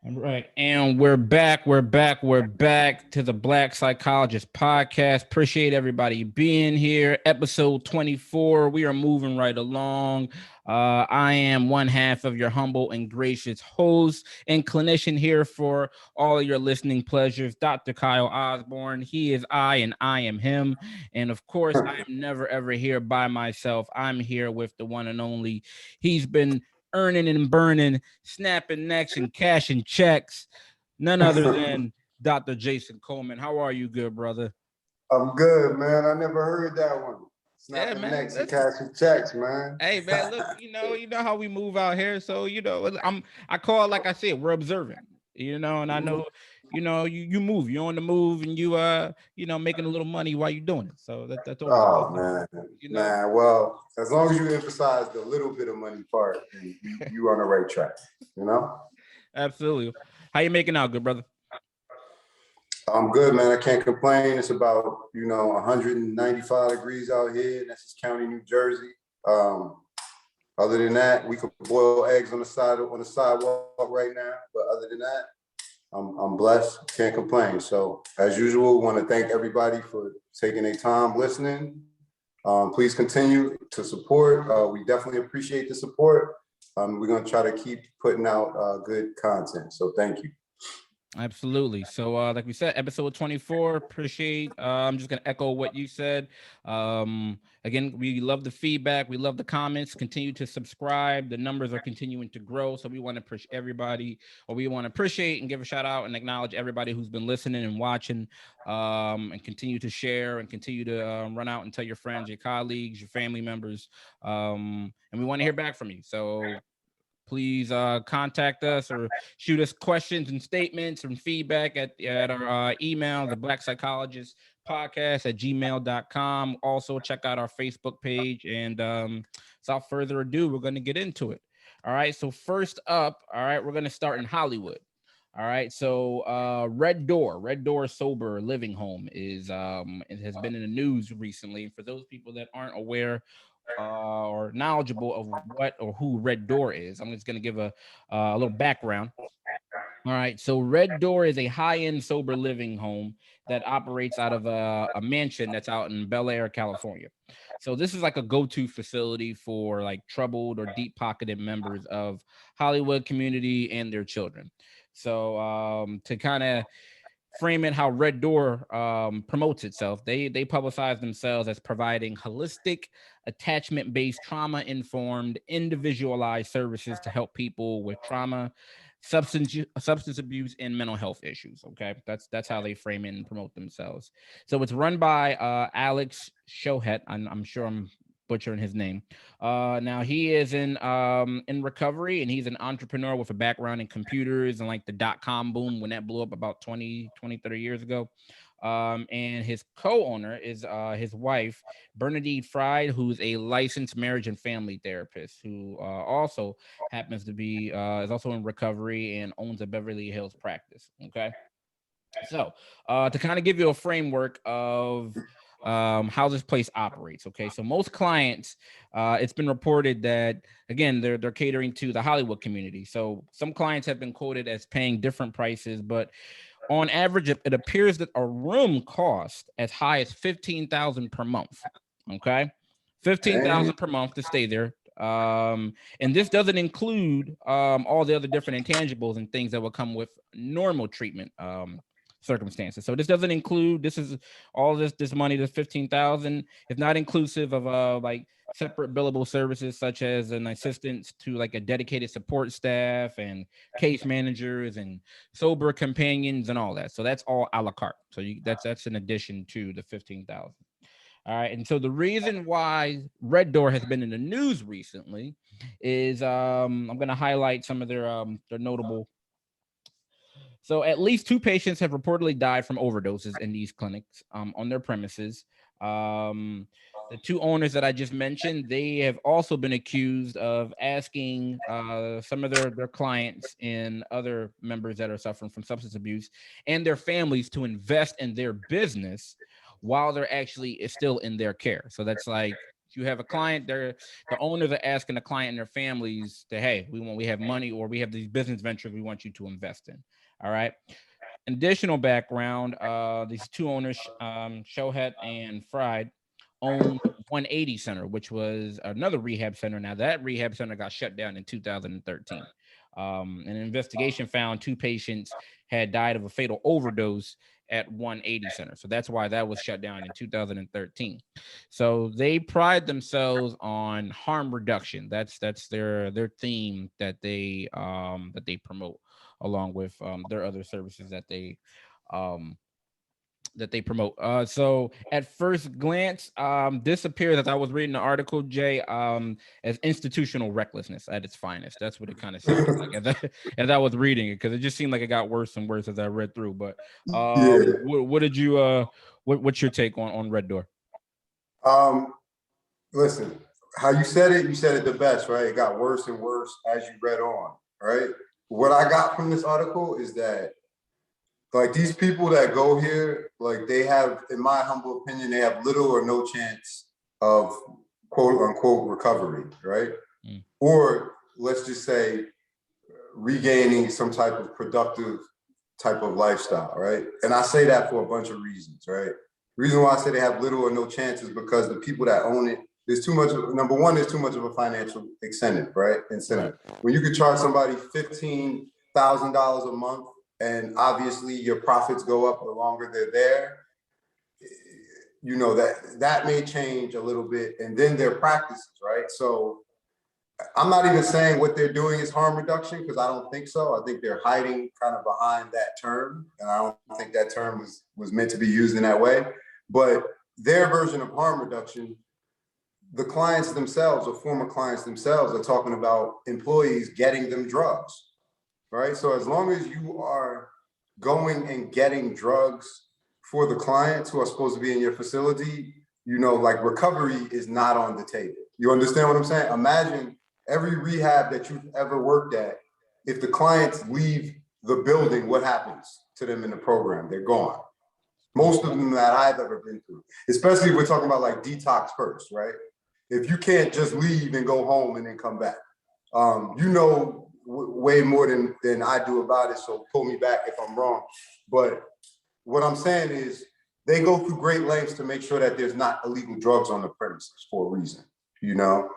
All right, and we're back. We're back to the Black Psychologist Podcast. Appreciate everybody being here. Episode 24. We are moving right along. I am one half of your humble and gracious host and clinician here for all of your listening pleasures, Dr. Kyle Osborne. He is I, and I am him. And of course, I am never ever here by myself. I'm here with the one and only. He's been earning and burning, snapping necks and cashing checks. None other than Dr. Jason Coleman. How are you, good brother? I'm good, man. I never heard that one. Yeah, Snapping man. necks and cashing checks, man. Hey, man. Look, you know how we move out here. So I call it like I said. We're observing. And I know, you move. You're on the move, and making a little money while you're doing it. So that's always a Oh good man, thing, man. Well, as long as you emphasize the little bit of money part, you on the right track. Absolutely. How you making out, good brother? I'm good, man. I can't complain. It's about 195 degrees out here in Essex County, New Jersey. Other than that, we could boil eggs on the sidewalk right now. But other than that, I'm blessed. Can't complain. So as usual, want to thank everybody for taking their time listening. Please continue to support. We definitely appreciate the support. We're going to try to keep putting out good content. So thank you. Absolutely. So like we said, episode 24, appreciate I'm just gonna echo what you said. Again, we love the feedback, we love the comments. Continue to subscribe. The numbers are continuing to grow, so we want to push everybody, or we want to appreciate and give a shout out and acknowledge everybody who's been listening and watching, and continue to share and continue to run out and tell your friends, your colleagues, your family members, and we want to hear back from you. So please contact us or shoot us questions and statements and feedback at our email, the Black Psychologist Podcast at gmail.com. Also, check out our Facebook page. And without further ado, we're going to get into it. All right. So first up, all right, we're going to start in Hollywood. All right. So Red Door Sober Living Home it has been in the news recently. For those people that aren't aware or knowledgeable of what or who Red Door is, I'm just going to give a little background. All right, so Red Door is a high-end sober living home that operates out of a mansion that's out in Bel Air, California. So this is like a go-to facility for like troubled or deep-pocketed members of Hollywood community and their children. So to kind of frame it how Red Door promotes itself, they publicize themselves as providing holistic, attachment-based, trauma-informed, individualized services to help people with trauma, substance abuse, and mental health issues. Okay, that's how they frame it and promote themselves. So it's run by Alex Shohet. I'm sure I'm butchering his name. Now he is in recovery, and he's an entrepreneur with a background in computers and like the .com boom when that blew up about 30 years ago. And his co-owner is his wife, Bernadette Fried, who's a licensed marriage and family therapist who also happens to be is also in recovery and owns a Beverly Hills practice. Okay. So to kind of give you a framework of how this place operates. Okay, so most clients, it's been reported that again they're catering to the Hollywood community. So some clients have been quoted as paying different prices, but on average, it appears that a room costs as high as $15,000 per month. Okay, $15,000 per month to stay there. And this doesn't include all the other different intangibles and things that will come with normal treatment circumstances. So this doesn't include, this is all this money, the 15,000 is not inclusive of like separate billable services such as an assistance to like a dedicated support staff and case managers and sober companions and all that. So that's all a la carte. So that's in addition to the 15,000. All right. And so the reason why Red Door has been in the news recently is I'm going to highlight some of their notable. So at least 2 patients have reportedly died from overdoses in these clinics on their premises. The 2 owners that I just mentioned, they have also been accused of asking some of their clients and other members that are suffering from substance abuse and their families to invest in their business while they're actually still in their care. So that's like you have a client, the owners are asking the client and their families that, hey, we have money, or we have these business ventures we want you to invest in. All right. Additional background, these two owners, Shohet and Fried, owned 180 Center, which was another rehab center. Now that rehab center got shut down in 2013. An investigation found two patients had died of a fatal overdose at 180 Center. So that's why that was shut down in 2013. So they pride themselves on harm reduction. That's their theme that they promote, along with their other services um, that they promote. So at first glance, this appears, as I was reading the article, Jay, as institutional recklessness at its finest. That's what it kind of sounded like as I was reading it, because it just seemed like it got worse and worse as I read through. But Yeah. what did you what's your take on Red Door? Listen, how you said it the best, right? It got worse and worse as you read on, right? What I got from this article is that, like, these people that go here, like, they have, in my humble opinion, they have little or no chance of quote unquote recovery, right? Or let's just say regaining some type of productive type of lifestyle, right? And I say that for a bunch of reasons, right? The reason why I say they have little or no chance is because the people that own it, there's too much, number one, there's too much of a financial incentive, right? When you could charge somebody $15,000 a month, and obviously your profits go up the longer they're there, you know, that may change a little bit, and then their practices, right? So I'm not even saying what they're doing is harm reduction, because I don't think so. I think they're hiding kind of behind that term, and I don't think that term was meant to be used in that way. But their version of harm reduction, the clients themselves, or former clients themselves, are talking about employees getting them drugs, right? So as long as you are going and getting drugs for the clients who are supposed to be in your facility, you know, like, recovery is not on the table. You understand what I'm saying? Imagine every rehab that you've ever worked at, if the clients leave the building, what happens to them in the program? They're gone. Most of them that I've ever been through, especially if we're talking about like detox first, right? If you can't just leave and go home and then come back, you know way more than I do about it, so pull me back if I'm wrong. But what I'm saying is, they go through great lengths to make sure that there's not illegal drugs on the premises for a reason, you know,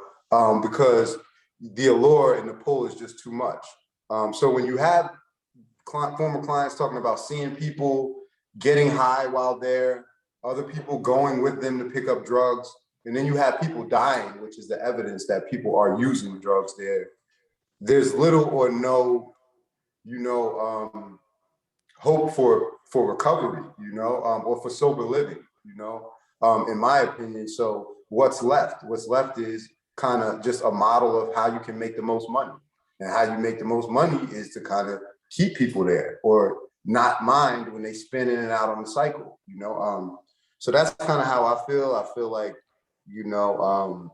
because the allure and the pull is just too much. So when you have former clients talking about seeing people getting high while there, other people going with them to pick up drugs, and then you have people dying, which is the evidence that people are using drugs there, there's little or no, you know, hope for recovery, you know, or for sober living, you know, in my opinion. So what's left? What's left is kind of just a model of how you can make the most money. And how you make the most money is to kind of keep people there, or not mind when they spin in and out on the cycle, you know. So that's kind of how I feel. I feel like, you know,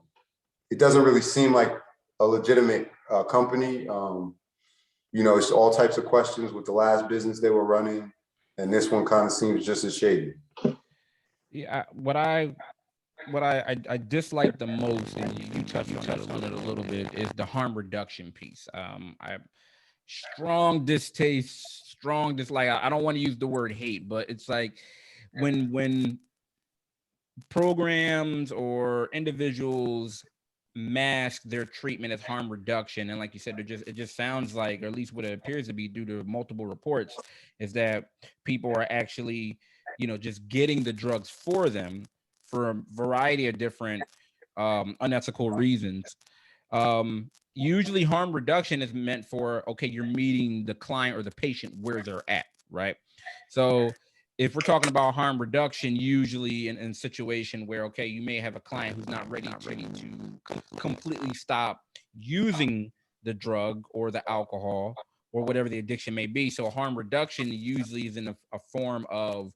it doesn't really seem like a legitimate company. You know, it's all types of questions with the last business they were running, and this one kind of seems just as shady. Yeah, what I dislike the most, and you touched on it a little bit, is the harm reduction piece. I strong distaste, strong dislike. I don't want to use the word hate, but it's like when programs or individuals mask their treatment as harm reduction, and like you said, it just sounds like, or at least what it appears to be due to multiple reports, is that people are actually, you know, just getting the drugs for them for a variety of different unethical reasons. Usually harm reduction is meant for, okay, you're meeting the client or the patient where they're at, right? So if we're talking about harm reduction, usually in a situation where, okay, you may have a client who's not ready to completely stop using the drug or the alcohol or whatever the addiction may be. So harm reduction usually is in a form of,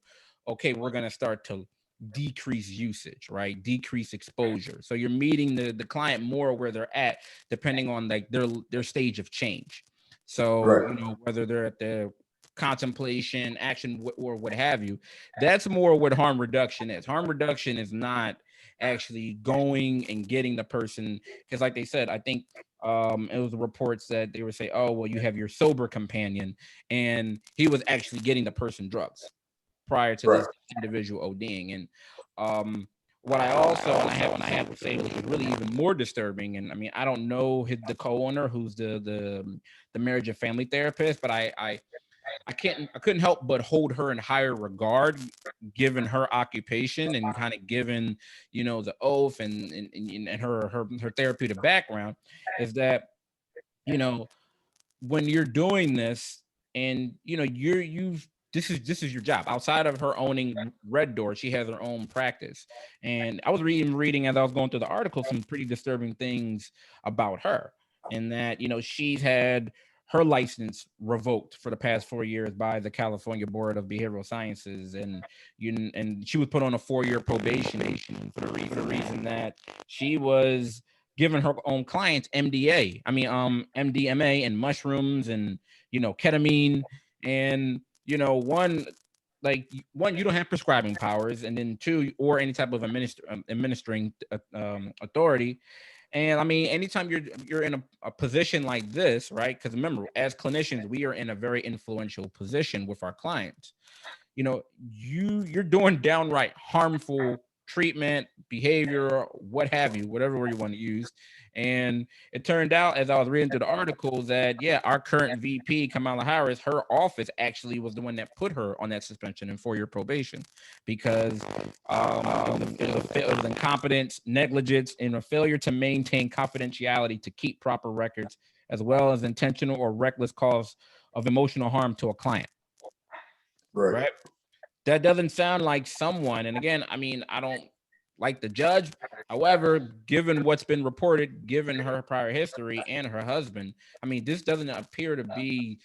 okay, we're going to start to decrease usage, right? Decrease exposure. So you're meeting the client more where they're at, depending on like their stage of change. So, Right. you know, whether they're at the contemplation, action, or what have you, that's more what harm reduction is. Harm reduction is not actually going and getting the person. Because like they said, I think it was reports that they would say, oh, well, you have your sober companion, and he was actually getting the person drugs prior to Right. this individual ODing. And what I also, and I have to say, is really even more disturbing. And I mean, I don't know the co-owner, who's the marriage and family therapist, but I couldn't help but hold her in higher regard, given her occupation and kind of given, the oath and her therapeutic background, is that, you know, when you're doing this, and you've this is your job. Outside of her owning Red Door, she has her own practice. And I was reading as I was going through the article some pretty disturbing things about her, and that she's had her license revoked for the past 4 years by the California Board of Behavioral Sciences, and she was put on a 4-year probation for the reason that she was giving her own clients MDMA and mushrooms and ketamine. And one, you don't have prescribing powers, and then two, or any type of administering authority. And I mean, anytime you're in a position like this, right? Because remember, as clinicians, we are in a very influential position with our clients. You're doing downright harmful treatment, behavior, what have you, whatever word you want to use. And it turned out, as I was reading through the articles, that our current VP, Kamala Harris, her office actually was the one that put her on that suspension and 4-year probation, because it was incompetence, negligence, and a failure to maintain confidentiality to keep proper records, as well as intentional or reckless cause of emotional harm to a client. Right. Right? That doesn't sound like someone. And again, I mean, I don't like the judge. However, given what's been reported, given her prior history and her husband, I mean, this doesn't appear to be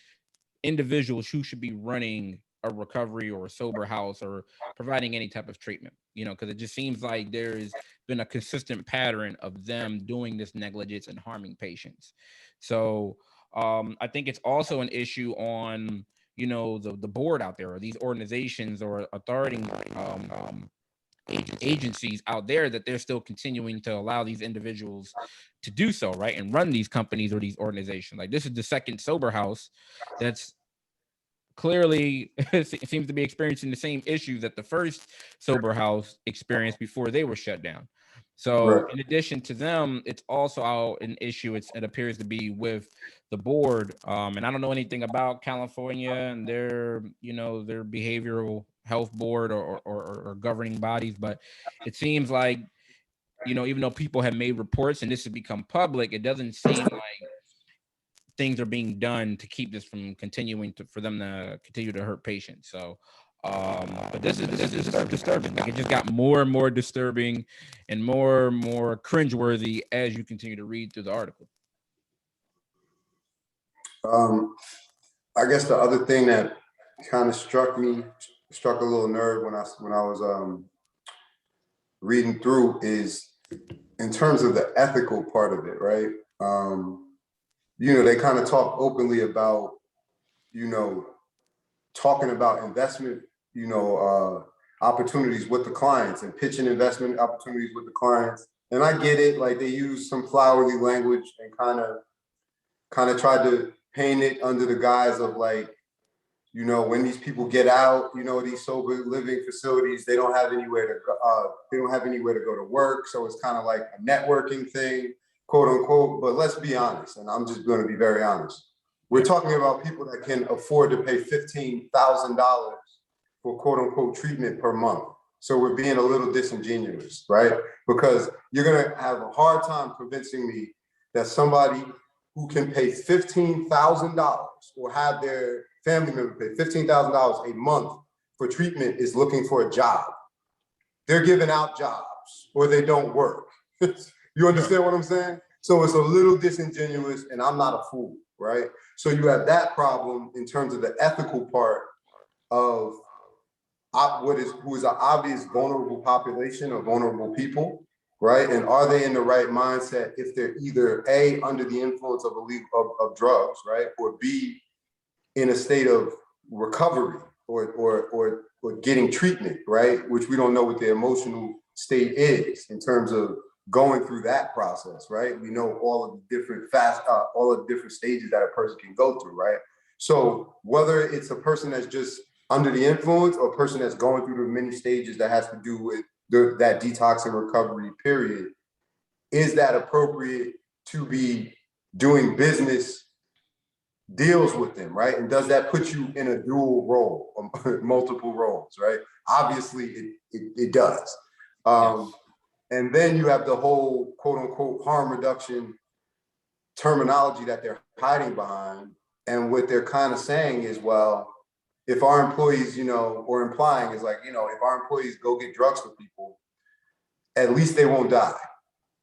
individuals who should be running a recovery or a sober house or providing any type of treatment, because it just seems like there's been a consistent pattern of them doing this negligence and harming patients. So I think it's also an issue on the board out there, or these organizations or authority agencies out there, that they're still continuing to allow these individuals to do so, right, and run these companies or these organizations. Like, this is the second sober house that's clearly seems to be experiencing the same issues that the first sober house experienced before they were shut down. So Right. in addition to them, it's also an issue. It appears to be with the board. And I don't know anything about California and their behavioral health board or governing bodies, but it seems like, even though people have made reports and this has become public, it doesn't seem like things are being done to keep this from continuing for them to continue to hurt patients. So, but this is disturbing. Like, it just got more and more disturbing and more cringeworthy as you continue to read through the article. I guess the other thing that kind of struck a little nerve when I was reading through, is in terms of the ethical part of it, right? They kind of talk openly about, talking about investment, opportunities with the clients and pitching investment opportunities with the clients. And I get it, like, they use some flowery language and kind of tried to paint it under the guise of, like, when these people get out, these sober living facilities, they don't have anywhere to go, to work. So it's kind of like a networking thing, quote unquote. But let's be honest, and I'm just going to be very honest. We're talking about people that can afford to pay $15,000 for quote unquote treatment per month. So we're being a little disingenuous, right? Because you're going to have a hard time convincing me that somebody who can pay $15,000 or have their family member pay $15,000 a month for treatment is looking for a job. They're giving out jobs or they don't work. You understand what I'm saying? So it's a little disingenuous, and I'm not a fool, right? So you have that problem in terms of the ethical part of who is an obvious vulnerable population or vulnerable people, right? And are they in the right mindset if they're either A, under the influence of drugs, right? Or B, in a state of recovery or getting treatment, right? Which we don't know what their emotional state is in terms of going through that process, right? We know all of the different all of the different stages that a person can go through, right? So whether it's a person that's just under the influence or a person that's going through the many stages that has to do with that detox and recovery period, is that appropriate to be doing business deals with them, right? And does that put you in a dual role or multiple roles, right? Obviously, it does. Yes. And then you have the whole quote unquote harm reduction terminology that they're hiding behind. And what they're kind of saying is, well, if our employees, or implying is like, if our employees go get drugs for people, at least they won't die,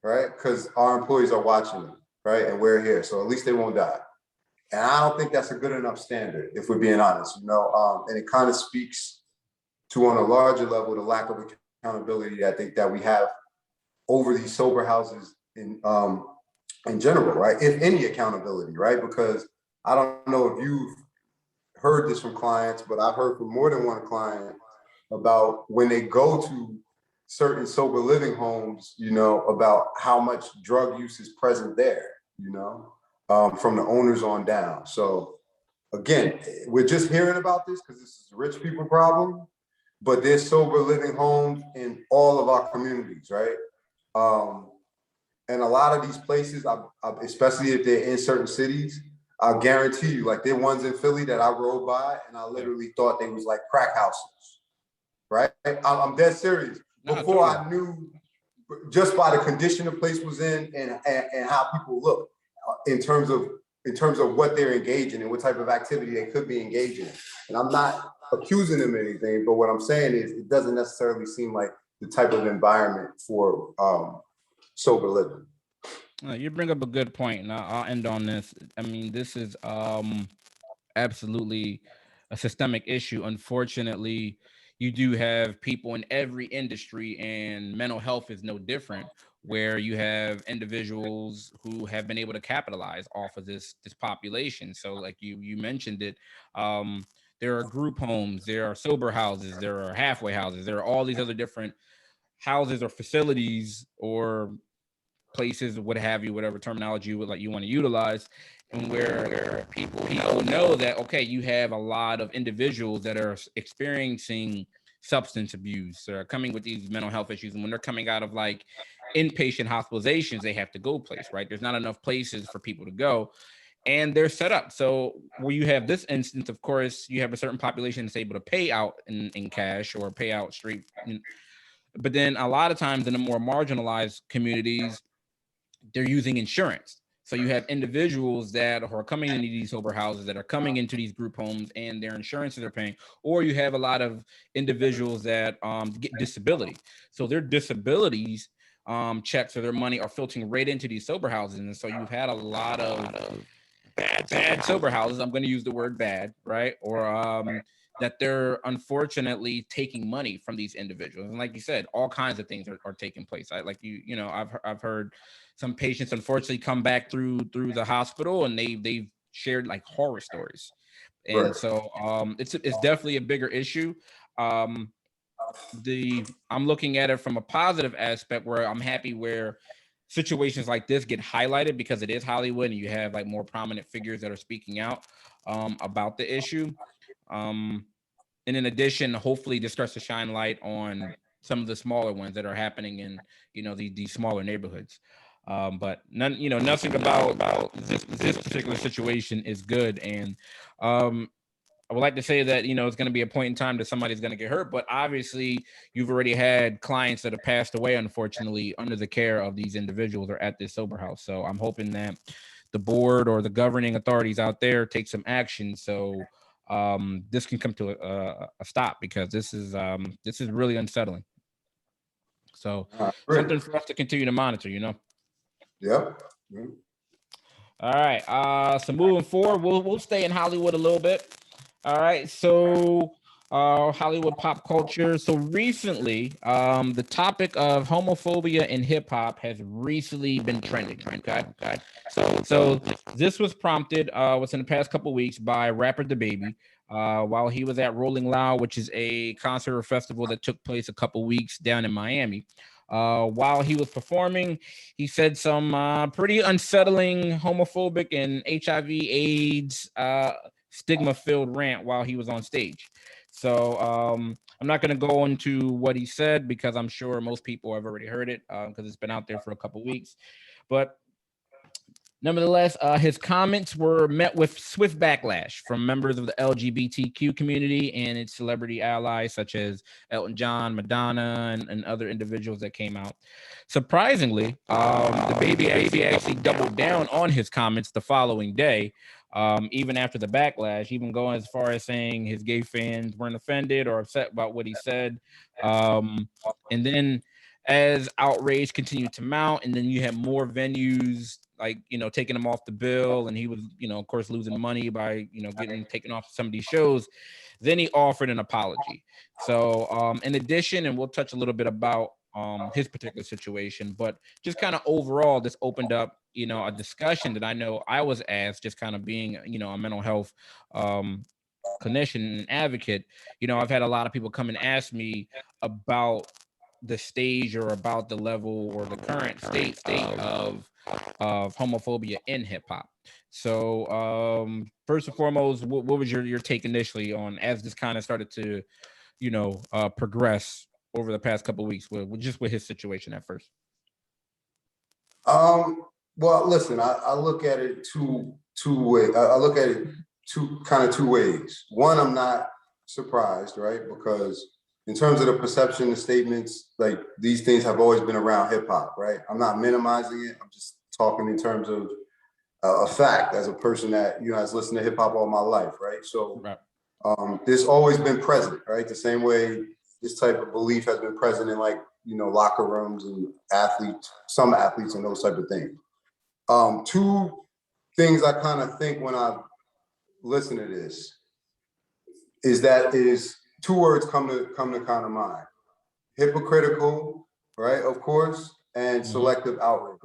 right? Because our employees are watching them, right? And we're here, so at least they won't die. And I don't think that's a good enough standard, if we're being honest, and it kind of speaks to, on a larger level, the lack of accountability that we have over these sober houses in general, right? If any accountability, right? Because I don't know if you've heard this from clients, but I've heard from more than one client about when they go to certain sober living homes, about how much drug use is present there, from the owners on down. So again, we're just hearing about this because this is a rich people problem, but there's sober living homes in all of our communities, right? And a lot of these places, especially if they're in certain cities, I guarantee you, like there are ones in Philly that I rode by and I literally thought they was like crack houses, right? I'm dead serious. Before I knew, just by the condition the place was in and how people look in terms of what they're engaging in, what type of activity they could be engaging in. And I'm not accusing them of anything, but what I'm saying is it doesn't necessarily seem like the type of environment for sober living. You bring up a good point, and I'll end on this. I mean, this is absolutely a systemic issue. Unfortunately, you do have people in every industry, and mental health is no different, where you have individuals who have been able to capitalize off of this population. So, like you mentioned it, there are group homes, there are sober houses, there are halfway houses, there are all these other different houses or facilities or places, what have you, whatever terminology you want to utilize, and where people know that, okay, you have a lot of individuals that are experiencing substance abuse or coming with these mental health issues, and when they're coming out of like inpatient hospitalizations, they have to go place, right? There's not enough places for people to go, and they're set up so where you have this instance, of course, you have a certain population that's able to pay out in cash or pay out straight, but then a lot of times in the more marginalized communities, they're using insurance. So you have individuals that are coming into these sober houses, that are coming into these group homes, and their insurances are paying. Or you have a lot of individuals that get disability. So their disabilities checks or their money are filtering right into these sober houses. And so you've had a lot of bad sober houses. I'm going to use the word bad, right? Or that they're unfortunately taking money from these individuals. And like you said, all kinds of things are taking place. I've heard some patients unfortunately come back through the hospital, and they've shared like horror stories. And Right. so it's definitely a bigger issue. I'm looking at it from a positive aspect, where I'm happy where situations like this get highlighted, because it is Hollywood and you have like more prominent figures that are speaking out about the issue. And in addition, hopefully this starts to shine light on some of the smaller ones that are happening in, these smaller neighborhoods. But nothing about this particular situation is good. And I would like to say that, it's going to be a point in time that somebody's going to get hurt, but obviously you've already had clients that have passed away, unfortunately, under the care of these individuals or at this sober house. So I'm hoping that the board or the governing authorities out there take some action so this can come to a stop, because this is really unsettling. So something for us to continue to monitor. Yep. All right. So moving forward, we'll stay in Hollywood a little bit. All right. So Hollywood pop culture. So recently, the topic of homophobia and hip hop has recently been trending. Okay. So this was prompted within the past couple of weeks by rapper DaBaby. While he was at Rolling Loud, which is a concert or festival that took place a couple weeks down in Miami. While he was performing, he said some pretty unsettling homophobic and HIV/AIDS stigma-filled rant while he was on stage. So I'm not going to go into what he said because I'm sure most people have already heard it because it's been out there for a couple weeks. But nevertheless, his comments were met with swift backlash from members of the LGBTQ community and its celebrity allies, such as Elton John, Madonna, and other individuals that came out. Surprisingly, the baby actually doubled down on his comments the following day, even after the backlash, even going as far as saying his gay fans weren't offended or upset about what he said. And then as outrage continued to mount, and then you had more venues like taking him off the bill, and he was of course losing money by getting taken off some of these shows. Then he offered an apology. So in addition, and we'll touch a little bit about his particular situation, but just kind of overall, this opened up a discussion that I know I was asked, just kind of being a mental health clinician and advocate. I've had a lot of people come and ask me about the stage or about the level or the current state of homophobia in hip hop. So first and foremost, what was your take initially on as this kind of started to progress over the past couple of weeks with his situation at first? Well, listen, I look at it two ways. I look at it two ways. One, I'm not surprised, right? Because in terms of the perception, the statements, like these things have always been around hip hop, right? I'm not minimizing it. I'm just talking in terms of a fact as a person that, has listened to hip hop all my life, right? So this always been present, right? The same way this type of belief has been present in locker rooms and some athletes and those type of things. Two things I kind of think when I listen to this is two words come to kind of mind: hypocritical, right? Of course, and selective outrage,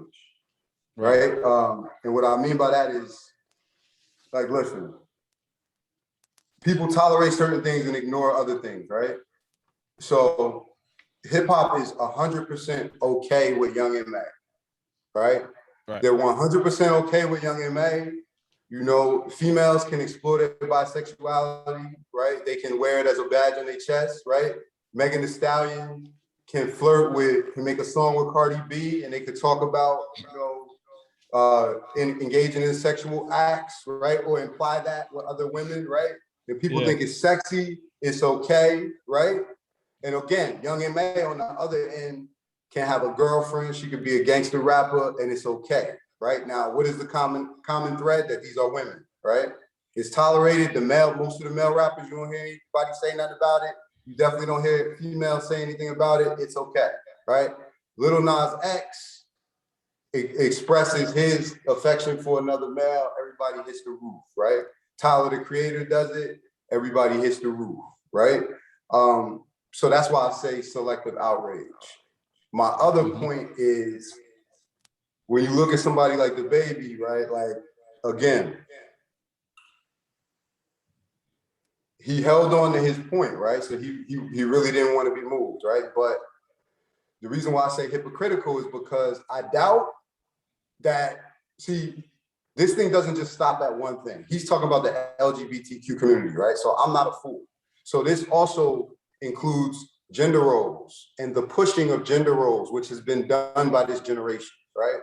right? And what I mean by that is, listen, people tolerate certain things and ignore other things, right? So hip hop is 100% okay with Young M.A., right? They're 100% okay with Young M.A. Females can explore their bisexuality, right? They can wear it as a badge on their chest, right? Megan Thee Stallion can make a song with Cardi B, and they could talk about, engaging in sexual acts, right? Or imply that with other women, right? If people think it's sexy, it's okay, right? And again, Young M.A. on the other end can have a girlfriend. She could be a gangster rapper, and it's okay. Right now, what is the common thread? That these are women, right? It's tolerated. Most of the male rappers, you don't hear anybody say nothing about it. You definitely don't hear females say anything about it. It's okay, right? Lil Nas X expresses his affection for another male. Everybody hits the roof, right? Tyler, the Creator, does it. Everybody hits the roof, right? So that's why I say selective outrage. My other point is, when you look at somebody like the baby, right? Again, he held on to his point, right? So he really didn't want to be moved, right? But the reason why I say hypocritical is because I doubt that, this thing doesn't just stop at one thing. He's talking about the LGBTQ community, right? So I'm not a fool. So this also includes gender roles and the pushing of gender roles, which has been done by this generation, right?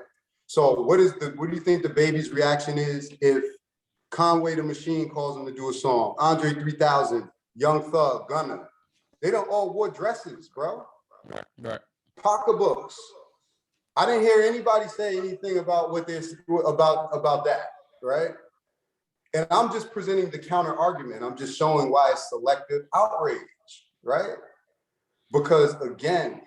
So what do you think the baby's reaction is if Conway the Machine calls him to do a song? Andre 3000, Young Thug, Gunna, they don't all wore dresses, bro. Right. Pocketbooks. I didn't hear anybody say anything about about that, right? And I'm just presenting the counter argument. I'm just showing why it's selective outrage, right? Because again,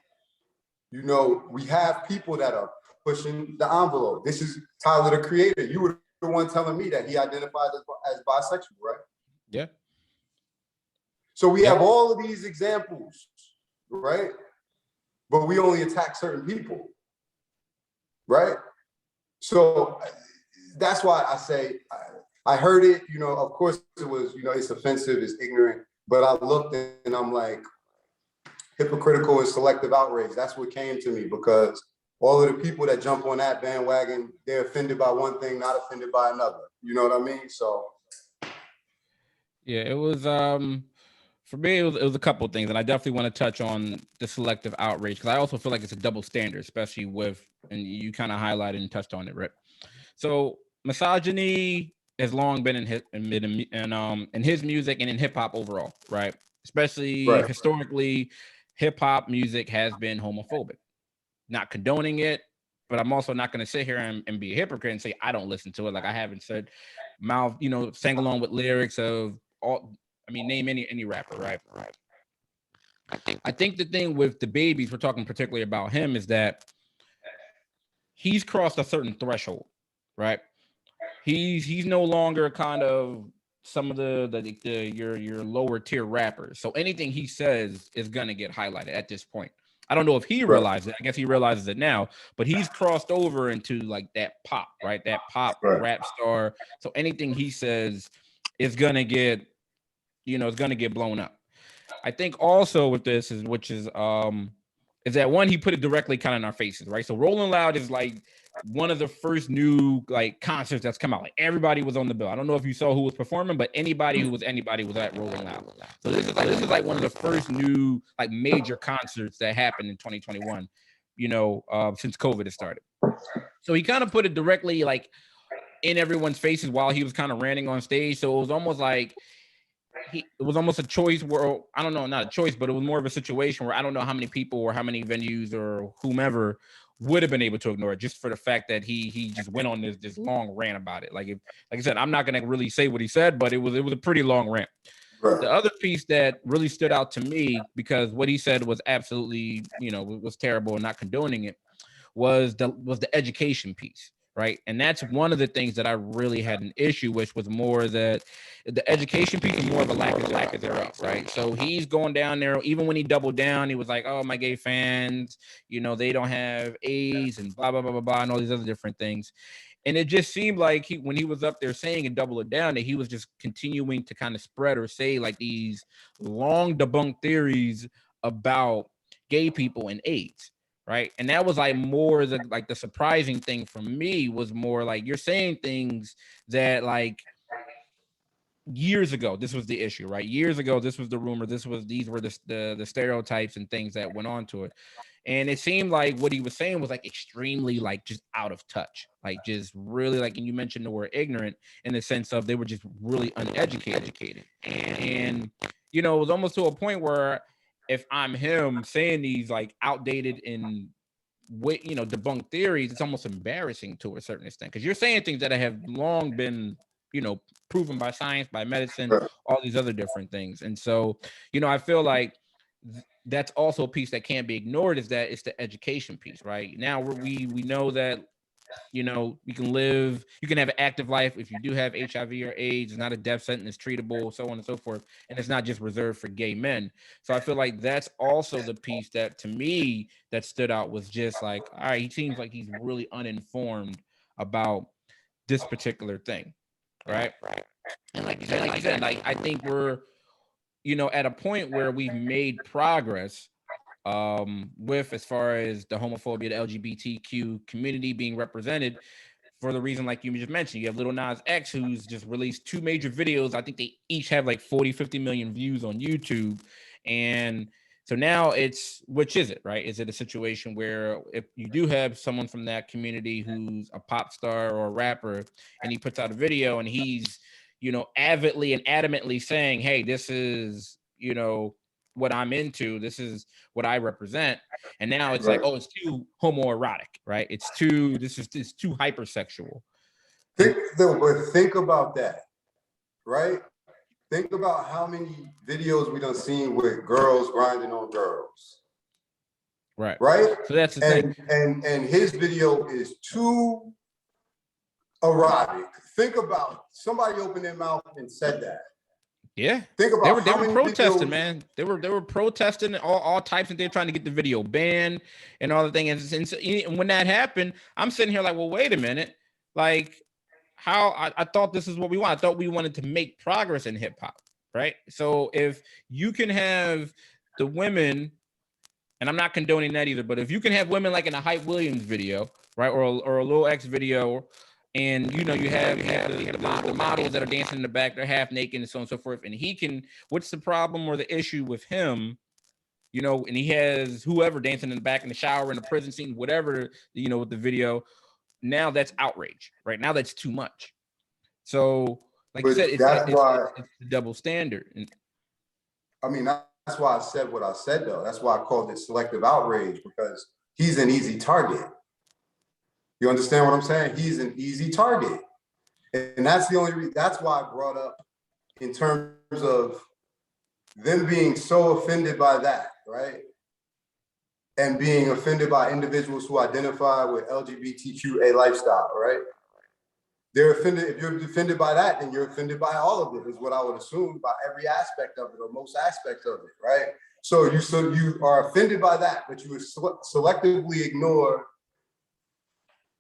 we have people that are pushing the envelope. This is Tyler, the Creator. You were the one telling me that he identified as bisexual, right? Yeah. So we have all of these examples, right? But we only attack certain people, right? So that's why I say I heard it. Of course it was. It's offensive, it's ignorant. But I looked and I'm like, hypocritical and selective outrage. That's what came to me, because all of the people that jump on that bandwagon, they're offended by one thing, not offended by another. You know what I mean? So yeah, it was for me, it was a couple of things, and I definitely want to touch on the selective outrage because I also feel like it's a double standard, especially with, and you kind of highlighted and touched on it, Rip. So misogyny has long been in his music and in hip hop overall, right? Especially historically, hip hop music has been homophobic. Not condoning it, but I'm also not going to sit here and be a hypocrite and say I don't listen to it. Like I haven't said sang along with lyrics of all. I mean, name any rapper, right? I think the thing with the babies, we're talking particularly about him, is that he's crossed a certain threshold, right? He's no longer kind of some of your lower tier rappers. So anything he says is gonna get highlighted at this point. I don't know if he realized it. I guess he realizes it now, but he's crossed over into like that pop, right? That pop rap star. So anything he says is gonna get, it's gonna get blown up. I think also with this is that one, he put it directly kind of in our faces, right? So Rolling Loud is like one of the first new like concerts that's come out. Like everybody was on the bill. I don't know if you saw who was performing, but anybody was at Rolling Loud. So this is like one of the first new like major concerts that happened in 2021, since COVID has started. So he kind of put it directly like in everyone's faces while he was kind of ranting on stage. So it was almost like it was almost a choice where, I don't know, not a choice, but it was more of a situation where I don't know how many people or how many venues or whomever would have been able to ignore it, just for the fact that he just went on this long rant about it. Like I said, I'm not going to really say what he said, but it was a pretty long rant. Right. The other piece that really stood out to me, because what he said was absolutely, was terrible and not condoning it, was the education piece. Right. And that's one of the things that I really had an issue with, was more that the education piece is more of a lack of thereof. Right. So he's going down there, even when he doubled down, he was like, oh, my gay fans, they don't have A's and blah, blah, blah, blah, blah, and all these other different things. And it just seemed like when he was up there saying and double it down, that he was just continuing to kind of spread or say like these long debunked theories about gay people and AIDS. Right. And that was like more the surprising thing for me, was more like, you're saying things that like years ago, this was the issue, right? Years ago, this was the rumor. These were the stereotypes and things that went on to it. And it seemed like what he was saying was like extremely like just out of touch, like just really like, and you mentioned the word ignorant, in the sense of they were just really uneducated. And it was almost to a point where, if I'm him saying these like outdated and debunked theories, it's almost embarrassing to a certain extent, because you're saying things that have long been proven by science, by medicine, all these other different things. And so I feel like that's also a piece that can't be ignored, is that it's the education piece. Right now, we know that you can have an active life if you do have HIV or AIDS. It's not a death sentence, it's treatable, so on and so forth. And it's not just reserved for gay men. So I feel like that's also the piece that, to me, that stood out, was just like, all right, he seems like he's really uninformed about this particular thing. Right. And like you said, like I think we're, at a point where we've made progress with, as far as the homophobia, the LGBTQ community being represented, for the reason like you just mentioned. You have Lil Nas X, who's just released 2 major videos. I think they each have like 40-50 million views on YouTube. And so now which is it, right? Is it a situation where if you do have someone from that community who's a pop star or a rapper, and he puts out a video and he's avidly and adamantly saying, hey, this is what I'm into, this is what I represent, and now it's like, oh, it's too homoerotic, right? It's too hypersexual. Think about that, right? Think about how many videos we done seen with girls grinding on girls. Right. So that's the thing. And his video is too erotic. Think about somebody opened their mouth and said that. Yeah. Think about they were protesting, man. They were protesting all types, and they're trying to get the video banned and all the things. And when that happened, I'm sitting here like, well, wait a minute. Like, how I thought this is what we want. I thought we wanted to make progress in hip hop, right? So if you can have the women and I'm not condoning that either, but if you can have women like in a Hype Williams video, right, or a Lil X video, and you have the models that are dancing in the back, they're half naked and so on and so forth, and he can, what's the problem or the issue with him? And he has whoever dancing in the back in the shower, in the prison scene, whatever, with the video. Now that's outrage, right? Now that's too much. So, like you said, it's the double standard. And I mean, that's why I said what I said, though. That's why I called it selective outrage, because he's an easy target. You understand what I'm saying? He's an easy target. And that's the only reason, that's why I brought up in terms of them being so offended by that, right? And being offended by individuals who identify with LGBTQA lifestyle, right? They're offended. If you're offended by that, then you're offended by all of it, is what I would assume, by every aspect of it or most aspects of it, right? So you are offended by that, but you selectively ignore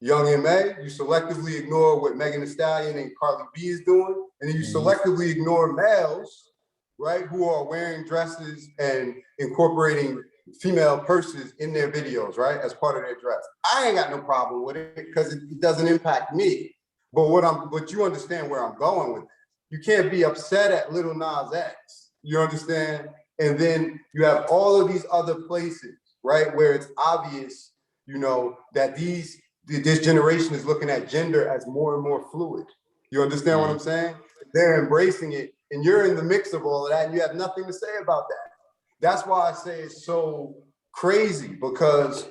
Young M.A., you selectively ignore what Megan Thee Stallion and Cardi B is doing, and then you selectively ignore males, right, who are wearing dresses and incorporating female purses in their videos, right, as part of their dress. I ain't got no problem with it because it doesn't impact me. But you understand where I'm going with it. You can't be upset at Lil Nas X, you understand? And then you have all of these other places, right, where it's obvious, that this generation is looking at gender as more and more fluid. You understand what I'm saying? They're embracing it, and you're in the mix of all of that, and you have nothing to say about that. That's why I say it's so crazy, because,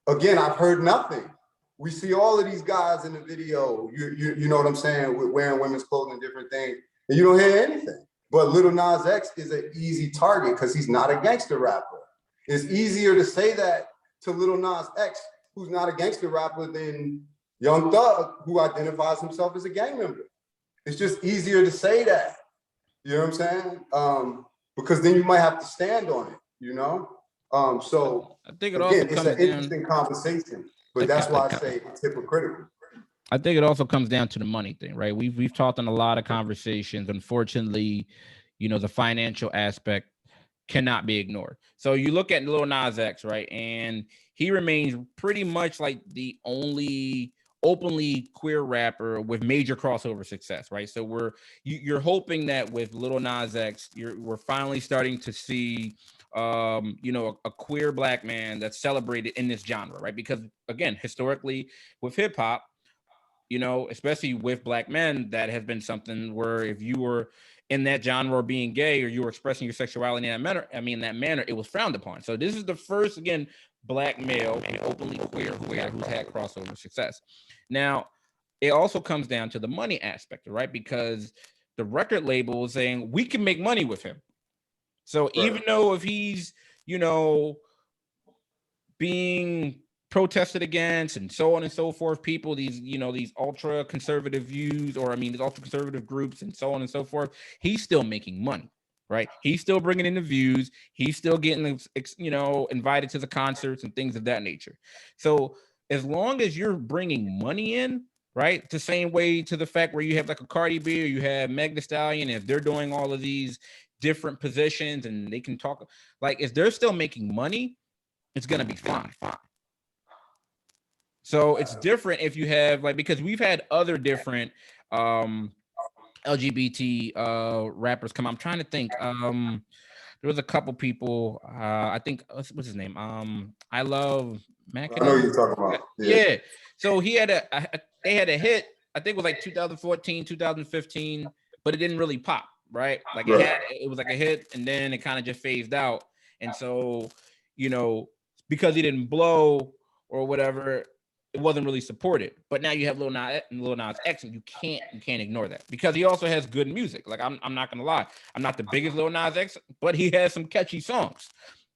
again, I've heard nothing. We see all of these guys in the video, you know what I'm saying, wearing women's clothing and different things, and you don't hear anything. But Lil Nas X is an easy target because he's not a gangster rapper. It's easier to say that to Lil Nas X, who's not a gangster rapper, than Young Thug, who identifies himself as a gang member. It's just easier to say that. You know what I'm saying? Because then you might have to stand on it, So I think it also again, it's an interesting conversation, but that's why I say it's hypocritical. I think it also comes down to the money thing, right? We've talked on a lot of conversations. Unfortunately, the financial aspect cannot be ignored. So you look at Lil Nas X, right? And he remains pretty much like the only openly queer rapper with major crossover success, right? So you're hoping that with Lil Nas X, we're finally starting to see a queer Black man that's celebrated in this genre, right? Because again, historically with hip hop, especially with Black men, that has been something where if you were in that genre or being gay, or you were expressing your sexuality in that manner, it was frowned upon. So this is the first, again, Black male and openly queer who's had crossover success. Now, it also comes down to the money aspect, right? Because the record label is saying we can make money with him. So even though if he's, being protested against and so on and so forth, people, these ultra conservative views, or these ultra conservative groups and so on and so forth, he's still making money, right? He's still bringing in the views. He's still getting, invited to the concerts and things of that nature. So as long as you're bringing money in, right, it's the same way to the fact where you have like a Cardi B or you have Meg Thee Stallion, if they're doing all of these different positions and they can talk, like if they're still making money, it's going to be fine. So it's different if you have because we've had other different LGBT rappers come. I'm trying to think. There was a couple people. I think what's his name? I Love Mac. I know you're talking about. Yeah. So they had a hit. I think it was like 2014, 2015, but it didn't really pop, right? Like it was like a hit, and then it kind of just phased out. And so, because he didn't blow or whatever, it wasn't really supported. But now you have Lil Nas X, and you can't ignore that because he also has good music. Like I'm not gonna lie, I'm not the biggest Lil Nas X, but he has some catchy songs.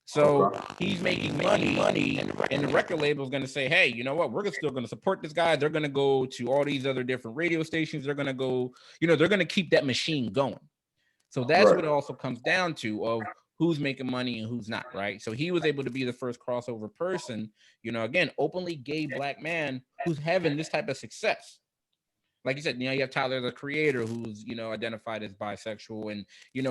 So he's making money, and the record label is going to say, hey, you know what? We're still going to support this guy. They're going to go to all these other different radio stations. They're going to go, they're going to keep that machine going. So that's what it also comes down to, of who's making money and who's not, right? So he was able to be the first crossover person, again, openly gay Black man who's having this type of success. like you said, you have Tyler, the creator, who's, identified as bisexual, and,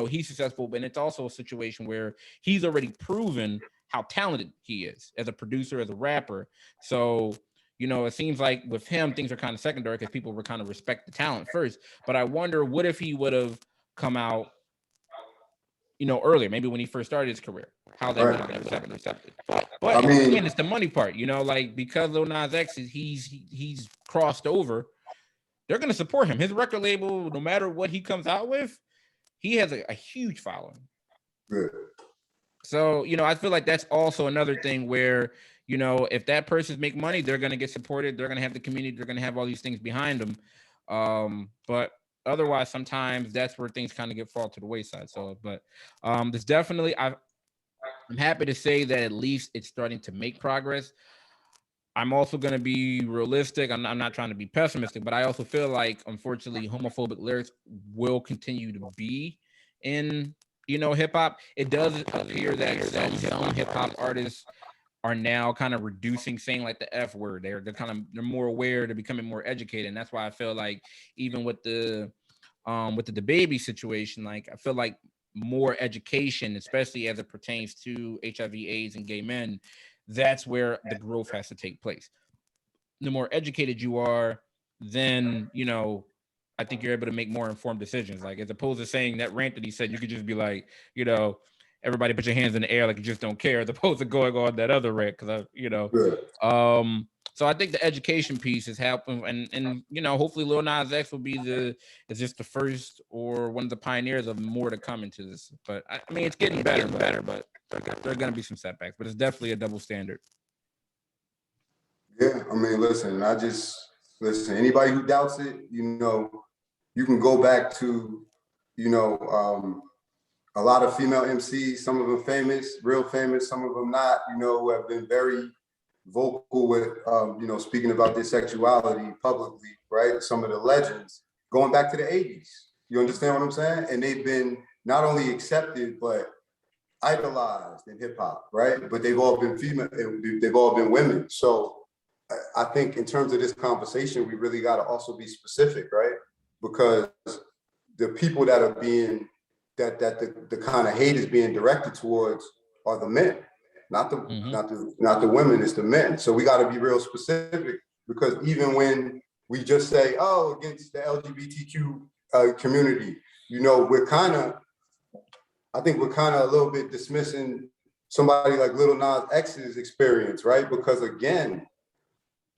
he's successful. But it's also a situation where he's already proven how talented he is as a producer, as a rapper. So, it seems like with him, things are kind of secondary because people were kind of respect the talent first. But I wonder, what if he would have come out, earlier, maybe when he first started his career, how that would have been accepted. But I mean, again, it's the money part, like, because Lil Nas X he's crossed over, they're going to support him. His record label, no matter what he comes out with, he has a huge following. Good. So, I feel like that's also another thing where, if that person's make money, they're going to get supported. They're going to have the community. They're going to have all these things behind them. But otherwise, sometimes that's where things kind of get fall to the wayside. So, but there's definitely, I'm happy to say that at least it's starting to make progress. I'm also going to be realistic. I'm not trying to be pessimistic, but I also feel like, unfortunately, homophobic lyrics will continue to be in, hip hop. It does appear that some hip hop artists are now kind of reducing saying like the F word. They're more aware, they're becoming more educated. And that's why I feel like even with the baby situation, like I feel like more education, especially as it pertains to HIV, AIDS, and gay men, that's where the growth has to take place. The more educated you are, then, I think you're able to make more informed decisions. Like, as opposed to saying that rant that he said, you could just be like, everybody put your hands in the air like you just don't care, as opposed to going on that other rant. Because so I think the education piece is helping, and hopefully Lil Nas X will be is just the first or one of the pioneers of more to come into this. But I mean, it's getting better, but there are going to be some setbacks. But it's definitely a double standard. Yeah, I mean, listen. Anybody who doubts it, you can go back to, a lot of female MCs, some of them famous, real famous, some of them not, who have been very vocal with, speaking about their sexuality publicly, right? Some of the legends going back to the 80s. You understand what I'm saying? And they've been not only accepted, but idolized in hip hop, right? But they've all been female, they've all been women. So I think in terms of this conversation, we really got to also be specific, right? Because the people that are being, that the kind of hate is being directed towards are the men, not the women, it's the men. So we got to be real specific, because even when we just say, oh, against the LGBTQ community, I think we're kind of a little bit dismissing somebody like Lil Nas X's experience, right? Because again,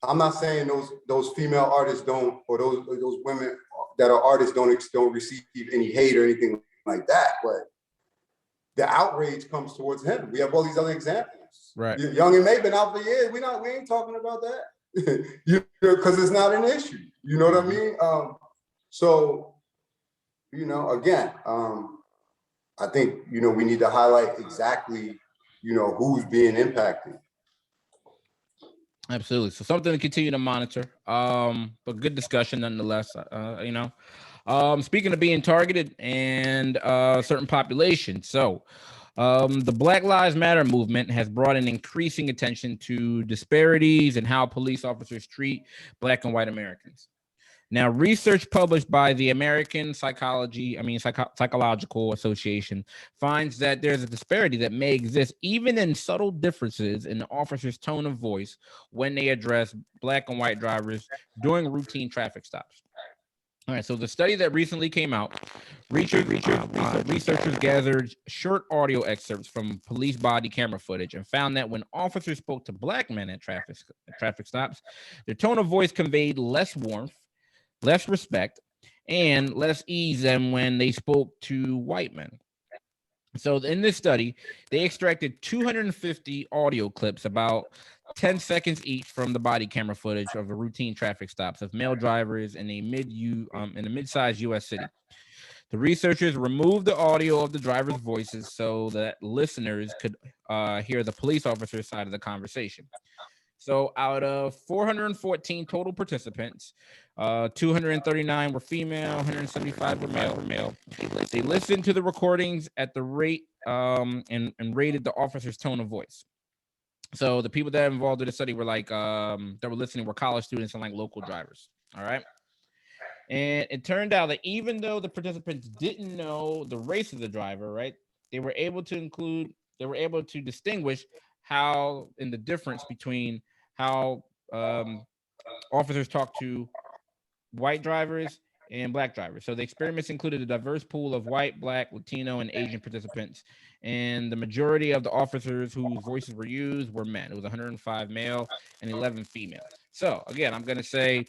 I'm not saying those female artists don't, or those women that are artists don't receive any hate or anything like that, but the outrage comes towards him. We have all these other examples. Right. Young and May been out for years. We ain't talking about that. Because it's not an issue. You know what I mean? So, again, I think, we need to highlight exactly, who's being impacted. Absolutely. So something to continue to monitor. But good discussion nonetheless. Speaking of being targeted and certain populations, so the Black Lives Matter movement has brought an increasing attention to disparities in how police officers treat Black and white Americans. Now, research published by the American Psychological Association finds that there's a disparity that may exist even in subtle differences in the officer's tone of voice when they address Black and white drivers during routine traffic stops. All right, so the study that recently came out, researchers gathered short audio excerpts from police body camera footage and found that when officers spoke to Black men at traffic stops, their tone of voice conveyed less warmth, less respect, and less ease than when they spoke to white men. So in this study, they extracted 250 audio clips, about 10 seconds each, from the body camera footage of the routine traffic stops of male drivers in a mid-sized U.S. city. The researchers removed the audio of the drivers' voices so that listeners could hear the police officer's side of the conversation. So out of 414 total participants, 239 were female, 175 were male. They listened to the recordings at the rate and rated the officer's tone of voice. So the people that are involved in the study were that were listening were college students and like local drivers. All right. And it turned out that even though the participants didn't know the race of the driver, right, they were able to distinguish how in the difference between how officers talk to white drivers and black drivers. So the experiments included a diverse pool of white, black, Latino, and Asian participants. And the majority of the officers whose voices were used were men. It was 105 male and 11 female. So again, I'm going to say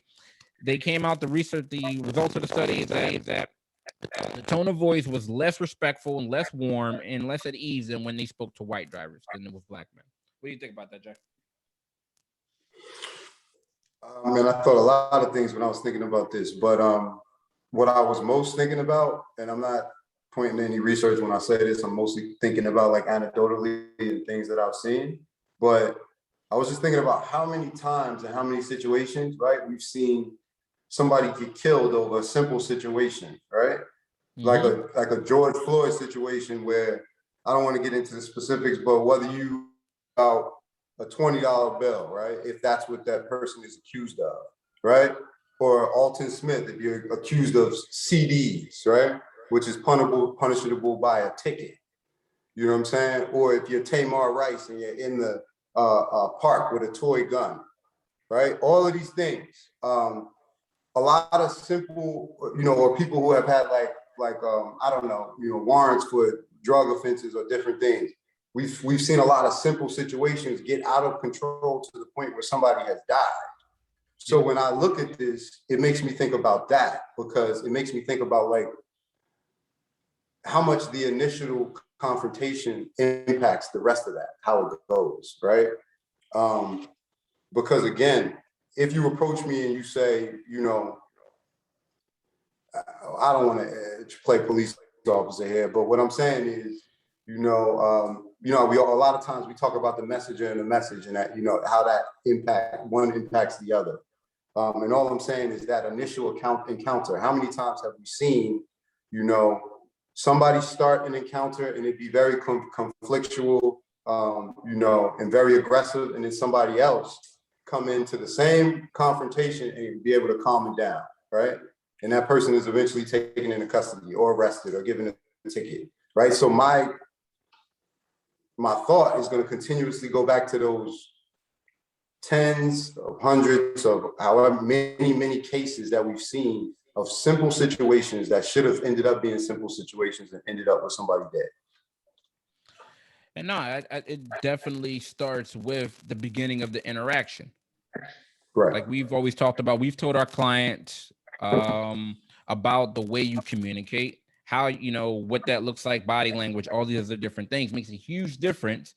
they came out, the research, the results of the study is that the tone of voice was less respectful and less warm and less at ease than when they spoke to white drivers than it was black men. What do you think about that, Jack? Man, I thought a lot of things when I was thinking about this, but what I was most thinking about, and I'm not pointing to any research when I say this, I'm mostly thinking about like anecdotally and things that I've seen, but I was just thinking about how many times and how many situations, right, we've seen somebody get killed over a simple situation, right? Like a George Floyd situation where I don't want to get into the specifics, but whether you about a $20 bill, right? If that's what that person is accused of, right? Or Alton Smith, if you're accused of CDs, right? Which is punishable by a ticket. You know what I'm saying? Or if you're Tamar Rice and you're in the park with a toy gun, right? All of these things. A lot of simple, or people who have had I don't know, warrants for drug offenses or different things. We've seen a lot of simple situations get out of control to the point where somebody has died. So when I look at this, it makes me think about that, because it makes me think about like how much the initial confrontation impacts the rest of that, how it goes, right? Because again, if you approach me and you say, I don't want to play police officer here, but what I'm saying is, we a lot of times we talk about the messenger and the message, and that, how that one impacts the other. And all I'm saying is that initial encounter, how many times have we seen, somebody start an encounter and it be very conflictual, and very aggressive, and then somebody else come into the same confrontation and be able to calm it down, right? And that person is eventually taken into custody or arrested or given a ticket, right? So my thought is going to continuously go back to those tens of hundreds of however many cases that we've seen of simple situations that should have ended up being simple situations and ended up with somebody dead. And no, it definitely starts with the beginning of the interaction. Right. Like we've always talked about, we've told our clients about the way you communicate, how, what that looks like, body language, all these other different things makes a huge difference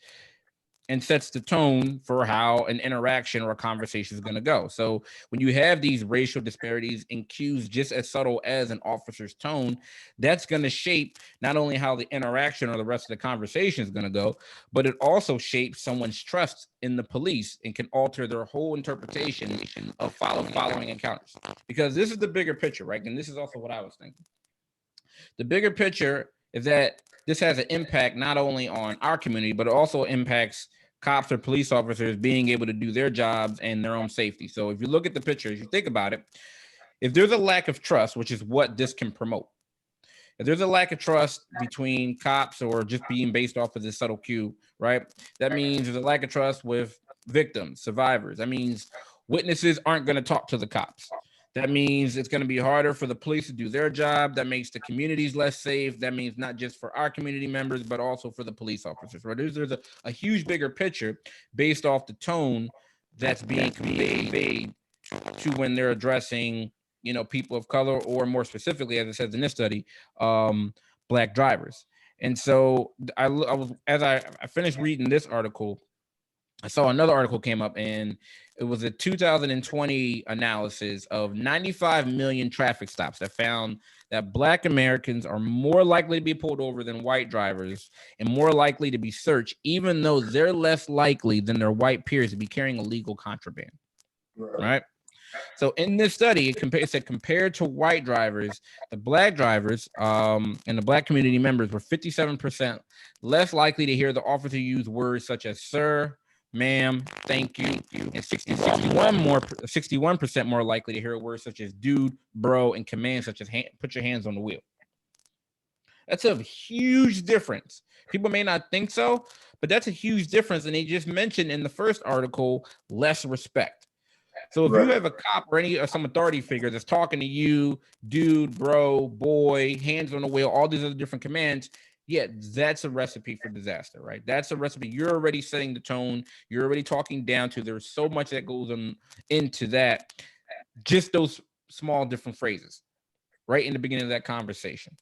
and sets the tone for how an interaction or a conversation is going to go. So when you have these racial disparities in cues just as subtle as an officer's tone, that's going to shape not only how the interaction or the rest of the conversation is going to go, but it also shapes someone's trust in the police and can alter their whole interpretation of following encounters. Because this is the bigger picture, right? And this is also what I was thinking. The bigger picture is that this has an impact not only on our community, but it also impacts cops or police officers being able to do their jobs and their own safety. So if you look at the picture, if you think about it, if there's a lack of trust, which is what this can promote, if there's a lack of trust between cops or just being based off of this subtle cue, right? That means there's a lack of trust with victims, survivors. That means witnesses aren't going to talk to the cops. That means it's going to be harder for the police to do their job. That makes the communities less safe. That means not just for our community members, but also for the police officers, right? There's a huge bigger picture based off the tone that's being conveyed to when they're addressing, people of color, or more specifically, as it says in this study, Black drivers. And so I was, as I finished reading this article, I saw another article came up, and it was a 2020 analysis of 95 million traffic stops that found that Black Americans are more likely to be pulled over than white drivers and more likely to be searched, even though they're less likely than their white peers to be carrying illegal contraband. Right? So in this study, it said compared to white drivers, the Black drivers and the Black community members were 57% less likely to hear the officer use words such as sir, ma'am, thank you, and 61% more likely to hear words such as dude, bro, and commands such as put your hands on the wheel. That's a huge difference. People may not think so, but that's a huge difference. And they just mentioned in the first article, less respect. So if you have a cop or some authority figure that's talking to you, dude, bro, boy, hands on the wheel, all these other different commands, yeah, that's a recipe for disaster, right? That's a recipe. You're already setting the tone. You're already talking down to. There's so much that goes into that. Just those small different phrases right in the beginning of that conversation.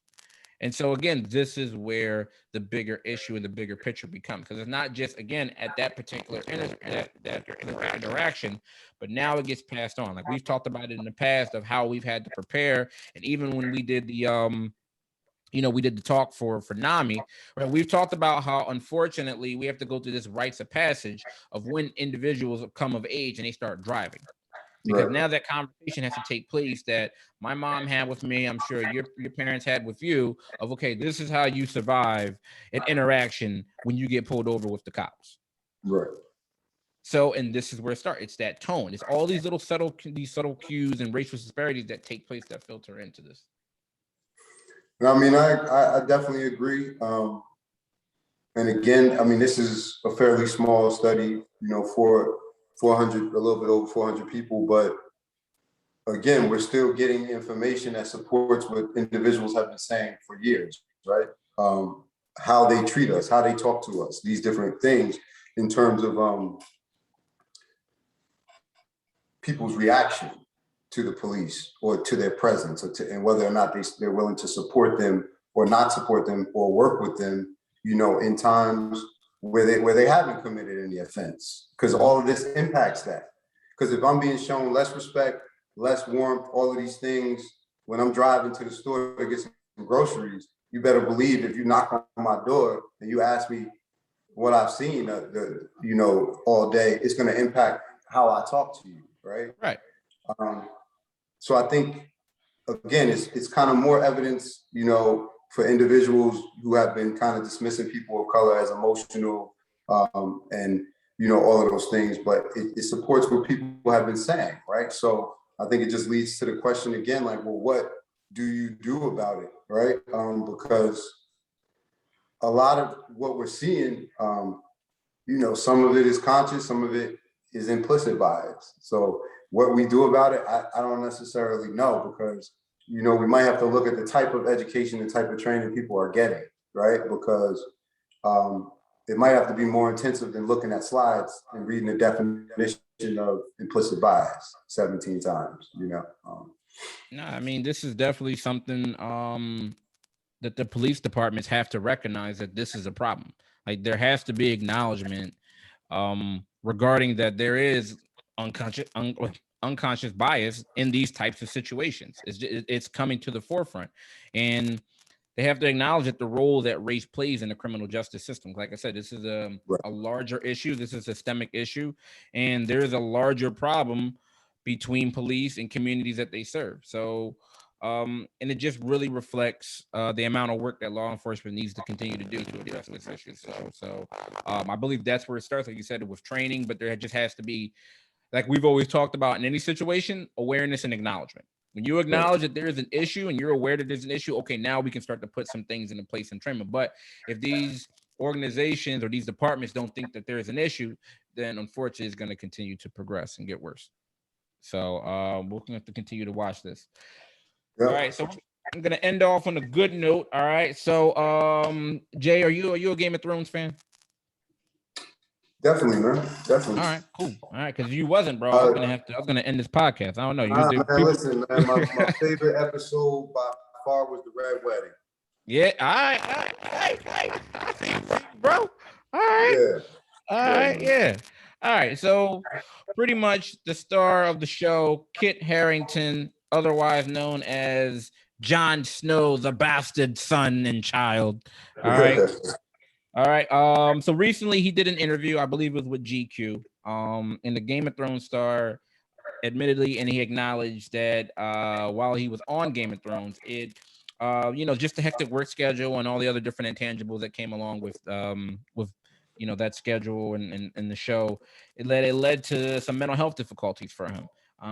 And so again, this is where the bigger issue and the bigger picture becomes, because it's not just again at that particular interaction, but now it gets passed on. Like we've talked about it in the past of how we've had to prepare, and even when we did the we did the talk for NAMI, right? We've talked about how unfortunately we have to go through this rites of passage of when individuals come of age and they start driving. Because now that conversation has to take place that my mom had with me, I'm sure your parents had with you, of okay, this is how you survive an interaction when you get pulled over with the cops. Right. So, and this is where it starts. It's that tone. It's all these little subtle cues and racial disparities that take place that filter into this. I mean, I definitely agree. And again, I mean, this is a fairly small study, for 400, a little bit over 400 people, but again, we're still getting information that supports what individuals have been saying for years, right? How they treat us, how they talk to us, these different things in terms of people's reaction to the police or to their presence, and whether or not they're willing to support them or not support them or work with them, in times where they haven't committed any offense, because all of this impacts that. Because if I'm being shown less respect, less warmth, all of these things, when I'm driving to the store to get some groceries, you better believe if you knock on my door and you ask me what I've seen, all day, it's going to impact how I talk to you, right? Right. So I think, again, it's kind of more evidence, for individuals who have been kind of dismissing people of color as emotional, and all of those things, but it supports what people have been saying, right? So I think it just leads to the question again, like, well, what do you do about it, right? Because a lot of what we're seeing, some of it is conscious, some of it is implicit bias. So what we do about it, I don't necessarily know, because we might have to look at the type of education, the type of training people are getting, right? Because it might have to be more intensive than looking at slides and reading the definition of implicit bias 17 times, No, I mean, this is definitely something that the police departments have to recognize, that this is a problem. Like there has to be acknowledgement regarding that there is unconscious bias in these types of situations. It's coming to the forefront, and they have to acknowledge that the role that race plays in the criminal justice system. Like I said, this is a larger issue. This is a systemic issue, and there is a larger problem between police and communities that they serve. So, and it just really reflects the amount of work that law enforcement needs to continue to do to address this issue. So I believe that's where it starts, like you said, with training, but there just has to be, like we've always talked about in any situation, awareness and acknowledgement. When you acknowledge that there is an issue and you're aware that there's an issue, okay, now we can start to put some things into place and train them. But if these organizations or these departments don't think that there is an issue, then unfortunately it's going to continue to progress and get worse. So we're going to have to continue to watch this. Yep. All right, so I'm going to end off on a good note. All right, so Jay, are you a Game of Thrones fan? Definitely, man. Definitely. All right, cool. All right, because you wasn't, bro. I was gonna end this podcast. I don't know. Man, listen, man. My favorite episode by far was the Red Wedding. Yeah, all right, bro. All right, yeah. All right, yeah. All right. So, pretty much the star of the show, Kit Harington, otherwise known as Jon Snow, the bastard son and child. All right. All right. So recently he did an interview, I believe it was with GQ, in the Game of Thrones star, admittedly, and he acknowledged that while he was on Game of Thrones, it just the hectic work schedule and all the other different intangibles that came along with that schedule and the show, it led to some mental health difficulties for him,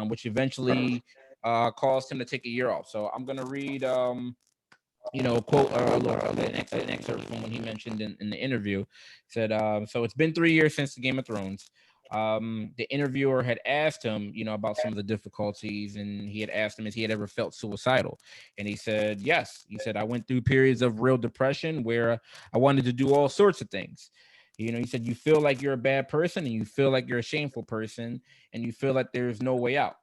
which eventually caused him to take a year off. So I'm gonna read quote an excerpt from when he mentioned in the interview. Said, so it's been 3 years since the Game of Thrones. The interviewer had asked him, about some of the difficulties, and he had asked him if he had ever felt suicidal. And he said, yes. He said, I went through periods of real depression where I wanted to do all sorts of things. He said, you feel like you're a bad person and you feel like you're a shameful person and you feel like there's no way out.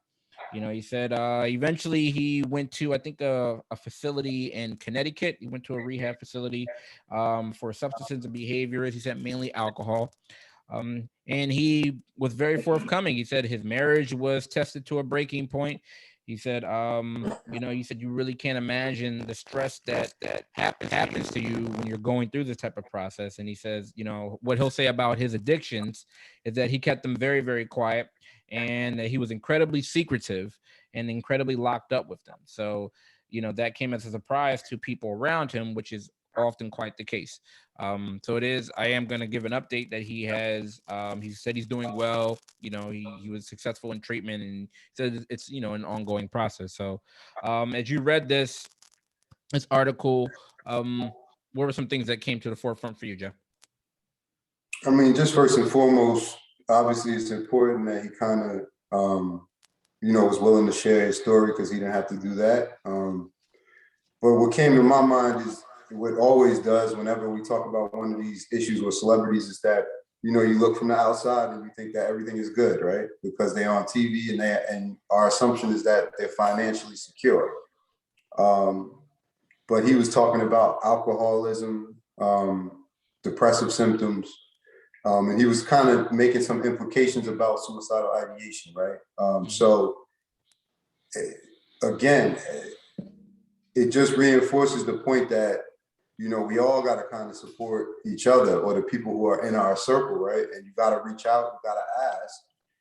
He said eventually he went to, I think, a facility in Connecticut. He went to a rehab facility for substances and behaviors. He said mainly alcohol. And he was very forthcoming. He said his marriage was tested to a breaking point. He said, he said you really can't imagine the stress that happens to you when you're going through this type of process. And he says, what he'll say about his addictions is that he kept them very, very quiet, and that he was incredibly secretive and incredibly locked up with them. So, that came as a surprise to people around him, which is often quite the case. So I am going to give an update that he said he's doing well. He was successful in treatment, and said it's, an ongoing process. So, as you read this article, what were some things that came to the forefront for you, Jeff? I mean, just first and foremost, obviously it's important that he kind of, was willing to share his story, because he didn't have to do that. But what came to my mind is what always does whenever we talk about one of these issues with celebrities, is that, you look from the outside and you think that everything is good, right? Because they're on TV, and our assumption is that they're financially secure. But he was talking about alcoholism, depressive symptoms, and he was kind of making some implications about suicidal ideation, right? So again, it just reinforces the point that, we all got to kind of support each other, or the people who are in our circle, right? And you got to reach out, you got to ask.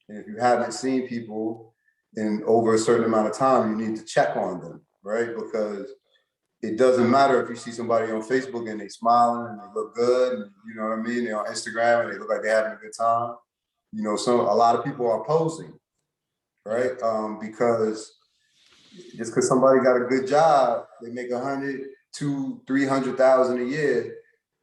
And if you haven't seen people in over a certain amount of time, you need to check on them, right? Because it doesn't matter if you see somebody on Facebook and they smiling and they look good, and you know what I mean? They're on Instagram and they look like they're having a good time. A lot of people are posing, right? Because just because somebody got a good job, they make 100, 200, 300,000 a year,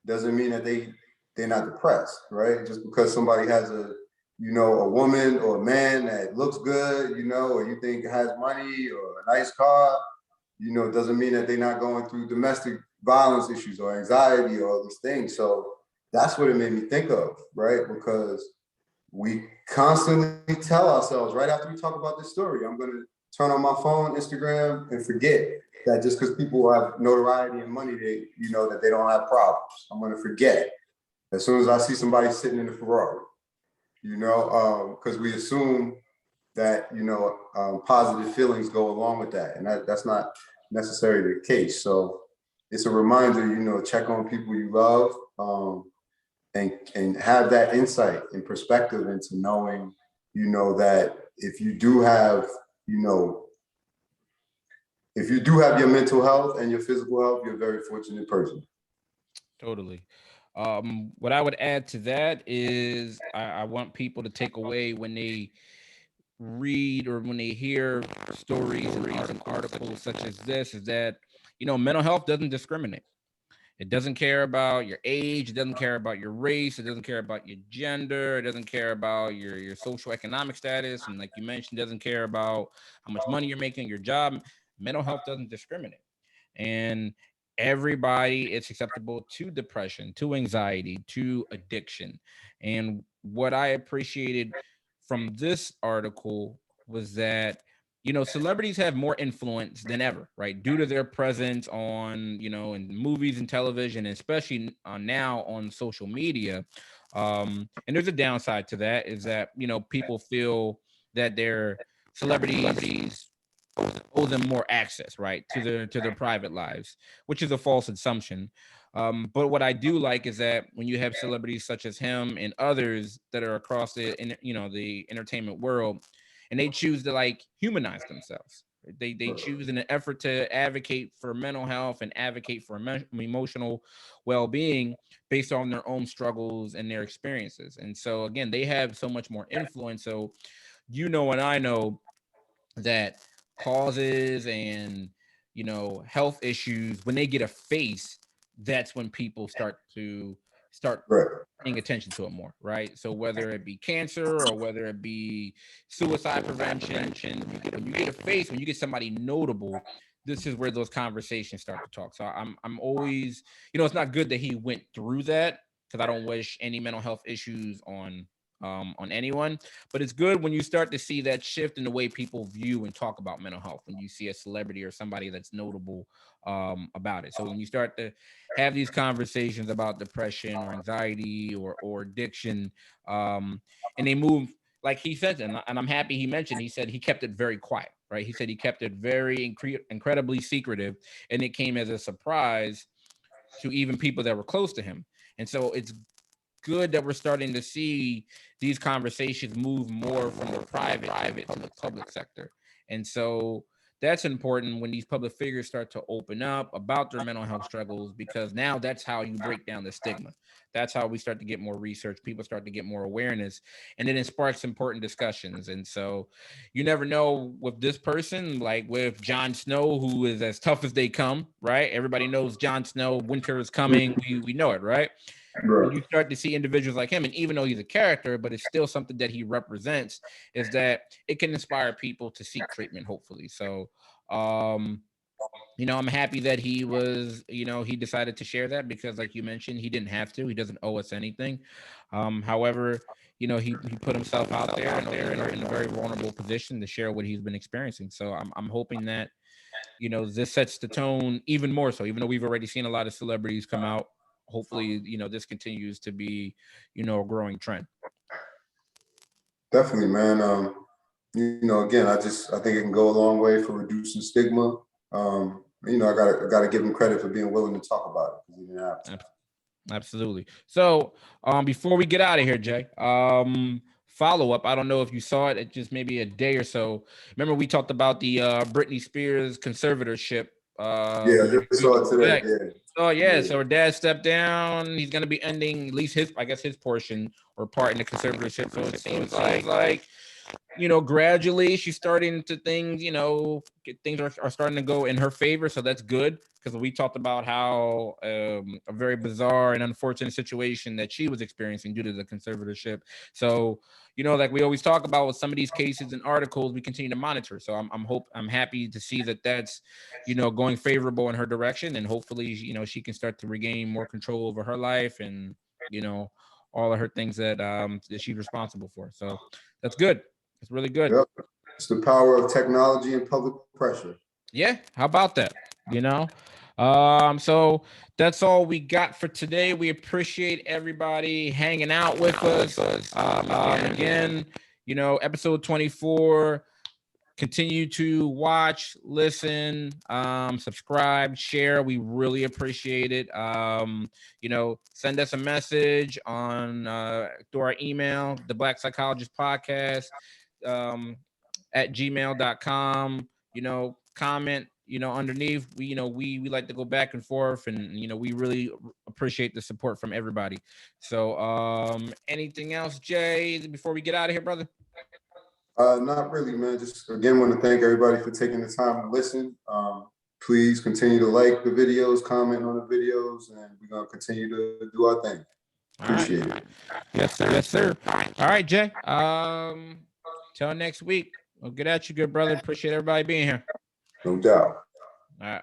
doesn't mean that they're not depressed, right? Just because somebody has a woman or a man that looks good, or you think has money or a nice car, doesn't mean that they're not going through domestic violence issues or anxiety or all these things. So that's what it made me think of, right? Because we constantly tell ourselves, right after we talk about this story, I'm going to turn on my phone, Instagram, and forget that just because people have notoriety and money, that they don't have problems. I'm going to forget as soon as I see somebody sitting in a Ferrari, because we assume that, positive feelings go along with that. And that's not necessarily the case. So it's a reminder, check on people you love, and have that insight and perspective into knowing, that if you do have your mental health and your physical health, you're a very fortunate person. Totally. What I would add to that is I want people to take away when they read or when they hear stories and articles such as this, is that, mental health doesn't discriminate. It doesn't care about your age. It doesn't care about your race. It doesn't care about your gender. It doesn't care about your social economic status. And like you mentioned, doesn't care about how much money you're making, your job. Mental health doesn't discriminate. And everybody is susceptible to depression, to anxiety, to addiction. And what I appreciated from this article was that, celebrities have more influence than ever, right? Due to their presence on, in movies and television, and especially now on social media. And there's a downside to that, is that, people feel that their celebrities owe them more access, right, to their private lives, which is a false assumption. But what I do like is that when you have celebrities such as him and others that are across the entertainment world, and they choose to humanize themselves, They choose in an effort to advocate for mental health and advocate for emotional well-being based on their own struggles and their experiences. And so again, they have so much more influence. So and I know that causes and health issues, when they get a face, that's when people start Right. paying attention to it more, right? So whether it be cancer or whether it be suicide prevention, when you get a face, when you get somebody notable, this is where those conversations start to talk. So I'm always, it's not good that he went through that, because I don't wish any mental health issues on anyone, but it's good when you start to see that shift in the way people view and talk about mental health, when you see a celebrity or somebody that's notable about it. So when you start to have these conversations about depression or anxiety or addiction, and they move, like he said, and I'm happy he mentioned, he said he kept it very quiet, right? He said he kept it very incredibly secretive, and it came as a surprise to even people that were close to him. And so it's good that we're starting to see these conversations move more from the private to the public sector. And so that's important when these public figures start to open up about their mental health struggles, because now that's how you break down the stigma. That's how we start to get more research. People start to get more awareness, and then it sparks important discussions. And so you never know with this person, like with Jon Snow, who is as tough as they come, right? Everybody knows Jon Snow, winter is coming. We know it, right? When you start to see individuals like him, and even though he's a character, but it's still something that he represents, is that it can inspire people to seek treatment, hopefully. So, I'm happy that he was, he decided to share that, because like you mentioned, he didn't have to, he doesn't owe us anything. However, he put himself out there in a very vulnerable position to share what he's been experiencing. So I'm hoping that, this sets the tone even more so, even though we've already seen a lot of celebrities come out. Hopefully, this continues to be, a growing trend. Definitely, man. Again, I think it can go a long way for reducing stigma. I gotta give him credit for being willing to talk about it, because he didn't have to. Absolutely. So, before we get out of here, Jay, follow up. I don't know if you saw it. It just maybe a day or so. Remember, we talked about the Britney Spears conservatorship. Yeah, I just saw it today. Yeah. Oh yeah, so her dad stepped down. He's gonna be ending at least his portion or part in the conservatorship. So it seems like gradually she's starting to things are starting to go in her favor. So that's good, because we talked about how a very bizarre and unfortunate situation that she was experiencing due to the conservatorship. So like we always talk about with some of these cases and articles, we continue to monitor. So I'm happy to see that that's going favorable in her direction, and hopefully she can start to regain more control over her life and all of her things that she's responsible for. So that's good. It's really good. Yep. It's the power of technology and public pressure. Yeah, how about that? So that's all we got for today. We appreciate everybody hanging out with us. Again, episode 24. Continue to watch, listen, subscribe, share. We really appreciate it. Send us a message on through our email, the Black Psychologist Podcast at gmail.com. Comment underneath. We like to go back and forth, and we really appreciate the support from everybody. So anything else, Jay, before we get out of here, brother? Not really, man. Just again want to thank everybody for taking the time to listen. Please continue to like the videos, comment on the videos, and we're gonna continue to do our thing. Appreciate it. Yes, sir. All right, Jay. Till next week. Well, good at you, good brother. Appreciate everybody being here. No doubt. All right.